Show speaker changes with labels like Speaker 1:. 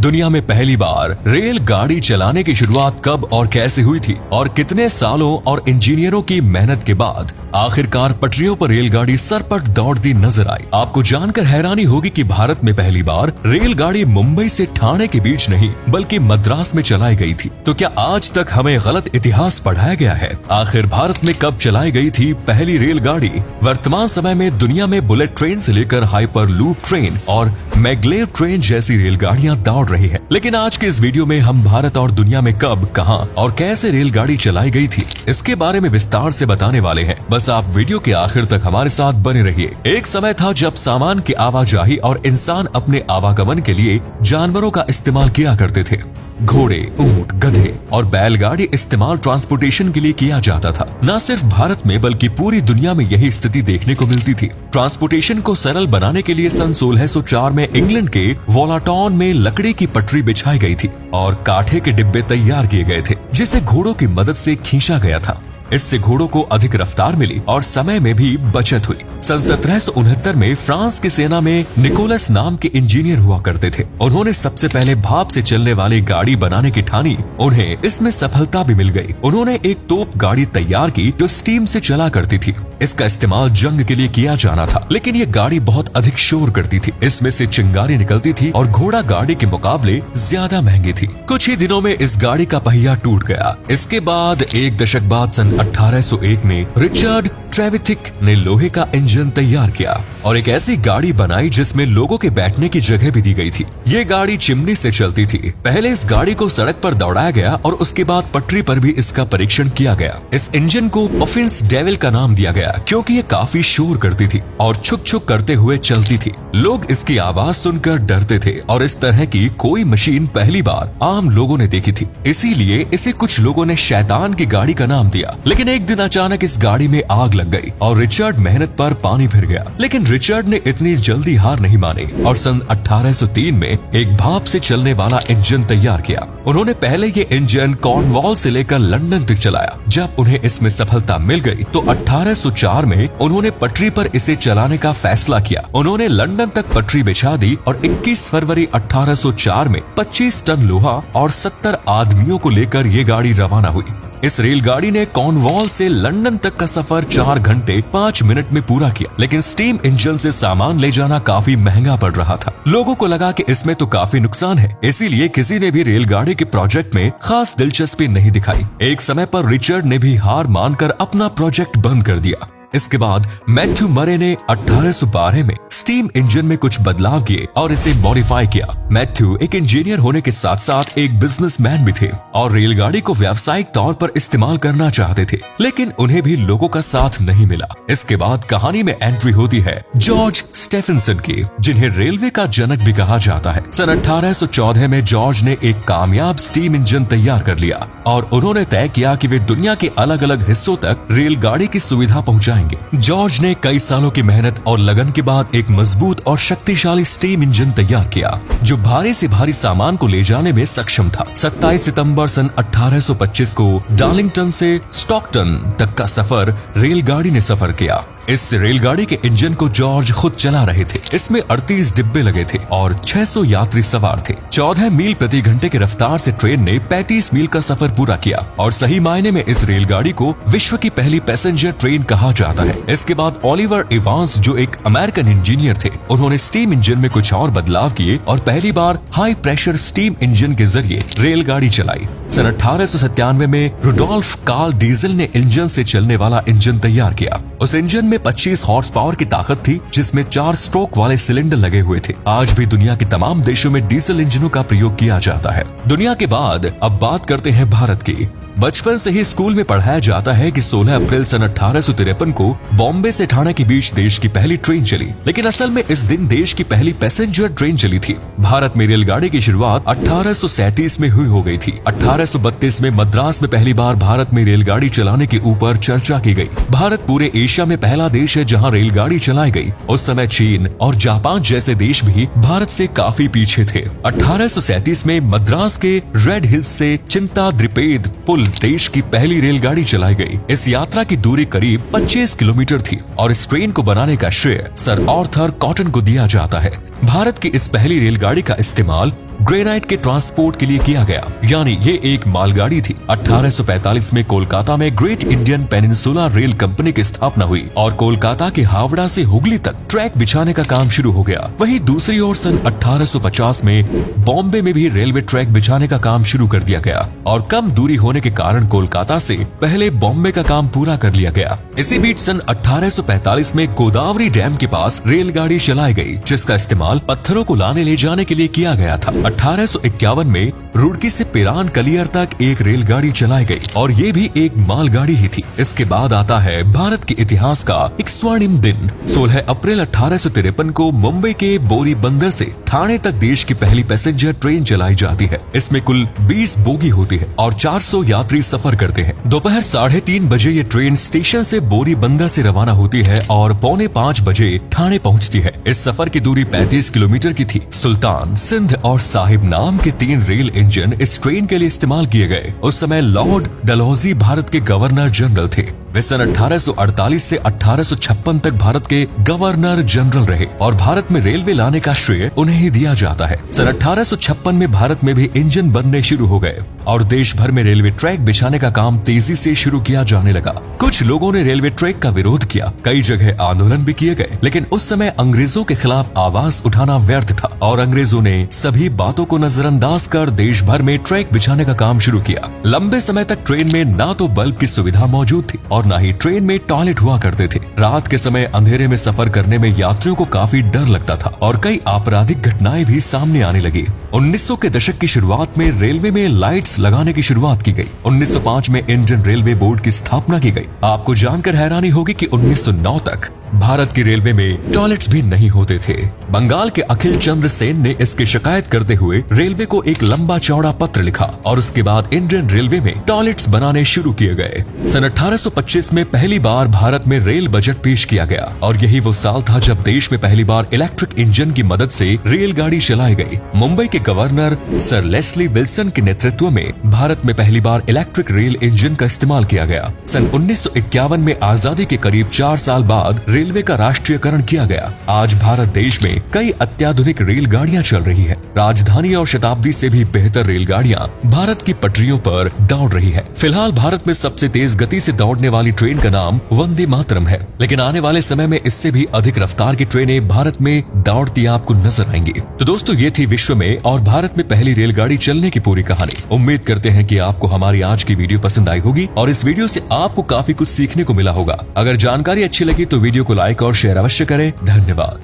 Speaker 1: दुनिया में पहली बार रेलगाड़ी चलाने की शुरुआत कब और कैसे हुई थी और कितने सालों और इंजीनियरों की मेहनत के बाद आखिरकार पटरियों पर रेलगाड़ी सरपट दौड़ती नजर आई। आपको जानकर हैरानी होगी कि भारत में पहली बार रेलगाड़ी मुंबई से ठाणे के बीच नहीं बल्कि मद्रास में चलाई गई थी। तो क्या आज तक हमें गलत इतिहास पढ़ाया गया है? आखिर भारत में कब चलाई गई थी पहली रेलगाड़ी? वर्तमान समय में दुनिया में बुलेट ट्रेन से लेकर हाइपर लूप ट्रेन और मैग्लेव ट्रेन जैसी रेलगाड़ियां दौड़ रही है, लेकिन आज के इस वीडियो में हम भारत और दुनिया में कब, कहां और कैसे रेलगाड़ी चलाई गई थी इसके बारे में विस्तार से बताने वाले हैं। बस आप वीडियो के आखिर तक हमारे साथ बने रहिए। एक समय था जब सामान की आवाजाही और इंसान अपने आवागमन के लिए जानवरों का इस्तेमाल किया करते थे। घोड़े, ऊंट, गधे और बैलगाड़ी इस्तेमाल ट्रांसपोर्टेशन के लिए किया जाता था। न सिर्फ भारत में बल्कि पूरी दुनिया में यही स्थिति देखने को मिलती थी। ट्रांसपोर्टेशन को सरल बनाने के लिए सन 1604 में इंग्लैंड के वोलाटॉन में लकड़ी की पटरी बिछाई गई थी और काठे के डिब्बे तैयार किए गए थे जिसे घोड़ों की मदद से खींचा गया था। इससे घोड़ों को अधिक रफ्तार मिली और समय में भी बचत हुई। सन 1769 में फ्रांस की सेना में निकोलस नाम के इंजीनियर हुआ करते थे। उन्होंने सबसे पहले भाप से चलने वाली गाड़ी बनाने की ठानी। उन्हें इसमें सफलता भी मिल गई। उन्होंने एक तोप गाड़ी तैयार की जो स्टीम से चला करती थी। इसका इस्तेमाल जंग के लिए किया जाना था, लेकिन ये गाड़ी बहुत अधिक शोर करती थी। इसमें से चिंगारी निकलती थी और घोड़ा गाड़ी के मुकाबले ज्यादा महंगी थी। कुछ ही दिनों में इस गाड़ी का पहिया टूट गया। इसके बाद एक दशक बाद सन 1801 में रिचर्ड ट्रेविथिक ने लोहे का इंजन तैयार किया और एक ऐसी गाड़ी बनाई जिसमें लोगों के बैठने की जगह भी दी गई थी। ये गाड़ी चिमनी से चलती थी। पहले इस गाड़ी को सड़क पर दौड़ाया गया और उसके बाद पटरी पर भी इसका परीक्षण किया गया। इस इंजन को पफिन्स डेविल का नाम दिया गया क्योंकि ये काफी शोर करती थी और छुक छुक करते हुए चलती थी। लोग इसकी आवाज सुनकर डरते थे और इस तरह की कोई मशीन पहली बार आम लोगों ने देखी थी। इसीलिए इसे कुछ लोगों ने शैतान की गाड़ी का नाम दिया। लेकिन एक दिन अचानक इस गाड़ी में आग लग गई और रिचर्ड मेहनत पर पानी फिर गया। लेकिन रिचर्ड ने इतनी जल्दी हार नहीं मानी और सन 1803 में एक भाप से चलने वाला इंजन तैयार किया। उन्होंने पहले ये इंजन कॉर्नवॉल से लेकर लंदन तक चलाया। जब उन्हें इसमें सफलता मिल गई तो 1804 में उन्होंने पटरी पर इसे चलाने का फैसला किया। उन्होंने लंदन तक पटरी बिछा दी और 21 फरवरी 1804 में 25 टन लोहा और 70 आदमियों को लेकर ये गाड़ी रवाना हुई। इस रेलगाड़ी ने कॉर्नवॉल से लंदन तक का सफर 4 घंटे 5 मिनट में पूरा किया। लेकिन स्टीम इंजन से सामान ले जाना काफी महंगा पड़ रहा था। लोगों को लगा कि इसमें तो काफी नुकसान है, इसीलिए किसी ने भी रेलगाड़ी के प्रोजेक्ट में खास दिलचस्पी नहीं दिखाई। एक समय पर रिचर्ड ने भी हार मानकर अपना प्रोजेक्ट बंद कर दिया। इसके बाद मैथ्यू मरे ने 1812 में स्टीम इंजन में कुछ बदलाव किए और इसे मॉडिफाई किया। मैथ्यू एक इंजीनियर होने के साथ साथ एक बिजनेसमैन भी थे और रेलगाड़ी को व्यावसायिक तौर पर इस्तेमाल करना चाहते थे, लेकिन उन्हें भी लोगों का साथ नहीं मिला। इसके बाद कहानी में एंट्री होती है जॉर्ज स्टेफेंसन की, जिन्हें रेलवे का जनक भी कहा जाता है। सन 1814 में जॉर्ज ने एक कामयाब स्टीम इंजन तैयार कर लिया और उन्होंने तय किया कि वे दुनिया के अलग अलग हिस्सों तक रेलगाड़ी की सुविधा पहुंचाएंगे। जॉर्ज ने कई सालों की मेहनत और लगन के बाद एक मजबूत और शक्तिशाली स्टीम इंजन तैयार किया जो भारी से भारी सामान को ले जाने में सक्षम था। 27 सितंबर सन 1825 को डार्लिंगटन से स्टॉकटन तक का सफर रेलगाड़ी ने सफर किया। इस रेलगाड़ी के इंजन को जॉर्ज खुद चला रहे थे। इसमें 38 डिब्बे लगे थे और 600 यात्री सवार थे। 14 मील प्रति घंटे की रफ्तार से ट्रेन ने 35 मील का सफर पूरा किया और सही मायने में इस रेलगाड़ी को विश्व की पहली पैसेंजर ट्रेन कहा जाता है। इसके बाद ओलिवर इवांस, जो एक अमेरिकन इंजीनियर थे, उन्होंने स्टीम इंजन में कुछ और बदलाव किए और पहली बार हाई प्रेशर स्टीम इंजन के जरिए रेलगाड़ी चलाई। सन 1897 में रुडोल्फ कार्ल डीजल ने इंजन से चलने वाला इंजन तैयार किया। उस इंजन में 25 हॉर्स पावर की ताकत थी जिसमें 4 स्ट्रोक वाले सिलेंडर लगे हुए थे। आज भी दुनिया के तमाम देशों में डीजल इंजनों का प्रयोग किया जाता है। दुनिया के बाद अब बात करते हैं भारत की। बचपन से ही स्कूल में पढ़ाया जाता है कि 16 अप्रैल सन 1853 को बॉम्बे से ठाणे के बीच देश की पहली ट्रेन चली, लेकिन असल में इस दिन देश की पहली पैसेंजर ट्रेन चली थी। भारत में रेलगाड़ी की शुरुआत 1837 में हुई हो गई थी। 1832 में मद्रास में पहली बार भारत में रेलगाड़ी चलाने के ऊपर चर्चा की गई। भारत पूरे एशिया में पहला देश है जहाँ रेलगाड़ी चलाई गई। उस समय चीन और जापान जैसे देश भी भारत से काफी पीछे थे। 1837 में मद्रास के रेड हिल्स से चिंताद्रिपेद पुल देश की पहली रेलगाड़ी चलाई गई। इस यात्रा की दूरी करीब 25 किलोमीटर थी और इस ट्रेन को बनाने का श्रेय सर आर्थर कॉटन को दिया जाता है। भारत की इस पहली रेलगाड़ी का इस्तेमाल ग्रेनाइट के ट्रांसपोर्ट के लिए किया गया, यानी ये एक मालगाड़ी थी। 1845 में कोलकाता में great Indian peninsula rail company की स्थापना हुई और कोलकाता के हावड़ा से हुगली तक ट्रैक बिछाने का काम शुरू हो गया। वहीं दूसरी ओर सन 1850 में बॉम्बे में भी रेलवे ट्रैक बिछाने का काम शुरू कर दिया गया और कम दूरी होने के कारण कोलकाता से पहले बॉम्बे का काम पूरा कर लिया गया। इसी बीच सन 1845 में गोदावरी डैम के पास रेलगाड़ी चलाई गई, जिसका इस्तेमाल पत्थरों को लाने ले जाने के लिए किया गया था। 1851 में रुड़की से पिरान कलियर तक एक रेलगाड़ी चलाई गई और ये भी एक मालगाड़ी ही थी। इसके बाद आता है भारत के इतिहास का एक स्वर्णिम दिन। 16 अप्रैल 1853 को मुंबई के बोरी बंदर से ठाणे तक देश की पहली पैसेंजर ट्रेन चलाई जाती है। इसमें कुल 20 बोगी होती है और 400 यात्री सफर करते हैं। दोपहर 3:30 बजे ये ट्रेन स्टेशन से बोरी बंदर से रवाना होती है और 4:45 बजे ठाणे पहुंचती है। इस सफर की दूरी 35 किलोमीटर की थी। सुल्तान, सिंध और साहिब नाम के 3 रेल इंजन इस ट्रेन के लिए इस्तेमाल किए गए। उस समय लॉर्ड डलहौजी भारत के गवर्नर जनरल थे। वे सन 1848 से 1856 तक भारत के गवर्नर जनरल रहे और भारत में रेलवे लाने का श्रेय उन्हें ही दिया जाता है। सन 1856 में भारत में भी इंजन बनने शुरू हो गए और देश भर में रेलवे ट्रैक बिछाने का काम तेजी से शुरू किया जाने लगा। कुछ लोगों ने रेलवे ट्रैक का विरोध किया, कई जगह आंदोलन भी किए गए, लेकिन उस समय अंग्रेजों के खिलाफ आवाज उठाना व्यर्थ था और अंग्रेजों ने सभी बातों को नजरअंदाज कर देश भर में ट्रैक बिछाने का काम शुरू किया। लंबे समय तक ट्रेन में ना तो बल्ब की सुविधा मौजूद थी और न ही ट्रेन में टॉयलेट हुआ करते थे। रात के समय अंधेरे में सफर करने में यात्रियों को काफी डर लगता था और कई आपराधिक घटनाएं भी सामने आने लगी। 1900 के दशक की शुरुआत में रेलवे में लाइट्स लगाने की शुरुआत की गई। 1905 में इंडियन रेलवे बोर्ड की स्थापना की गई। आपको जानकर हैरानी होगी कि 1909 तक भारत की रेलवे में टॉयलेट्स भी नहीं होते थे। बंगाल के अखिल चंद्र सेन ने इसकी शिकायत करते हुए रेलवे को एक लंबा चौड़ा पत्र लिखा और उसके बाद इंडियन रेलवे में टॉयलेट्स बनाने शुरू किए गए। सन 1825 में पहली बार भारत में रेल बजट पेश किया गया और यही वो साल था जब देश में पहली बार इलेक्ट्रिक इंजन की मदद से रेलगाड़ी चलाई गई। मुंबई के गवर्नर सर लेस्ली विल्सन के नेतृत्व में भारत में पहली बार इलेक्ट्रिक रेल इंजन का इस्तेमाल किया गया। सन 1951 में आजादी के करीब 4 साल बाद रेलवे का राष्ट्रीयकरण किया गया। आज भारत देश में कई अत्याधुनिक रेलगाड़ियां चल रही है। राजधानी और शताब्दी से भी बेहतर रेलगाड़ियां भारत की पटरियों पर दौड़ रही है। फिलहाल भारत में सबसे तेज गति से दौड़ने वाली ट्रेन का नाम वंदे मातरम है, लेकिन आने वाले समय में इससे भी अधिक रफ्तार की ट्रेनें भारत में दौड़ती आपको नजर आएंगी। तो दोस्तों, ये थी विश्व में और भारत में पहली रेलगाड़ी चलने की पूरी कहानी। उम्मीद करते हैं कि आपको हमारी आज की वीडियो पसंद आई होगी और इस वीडियो से आपको काफी कुछ सीखने को मिला होगा। अगर जानकारी अच्छी लगी तो वीडियो को लाइक और शेयर अवश्य करें। धन्यवाद।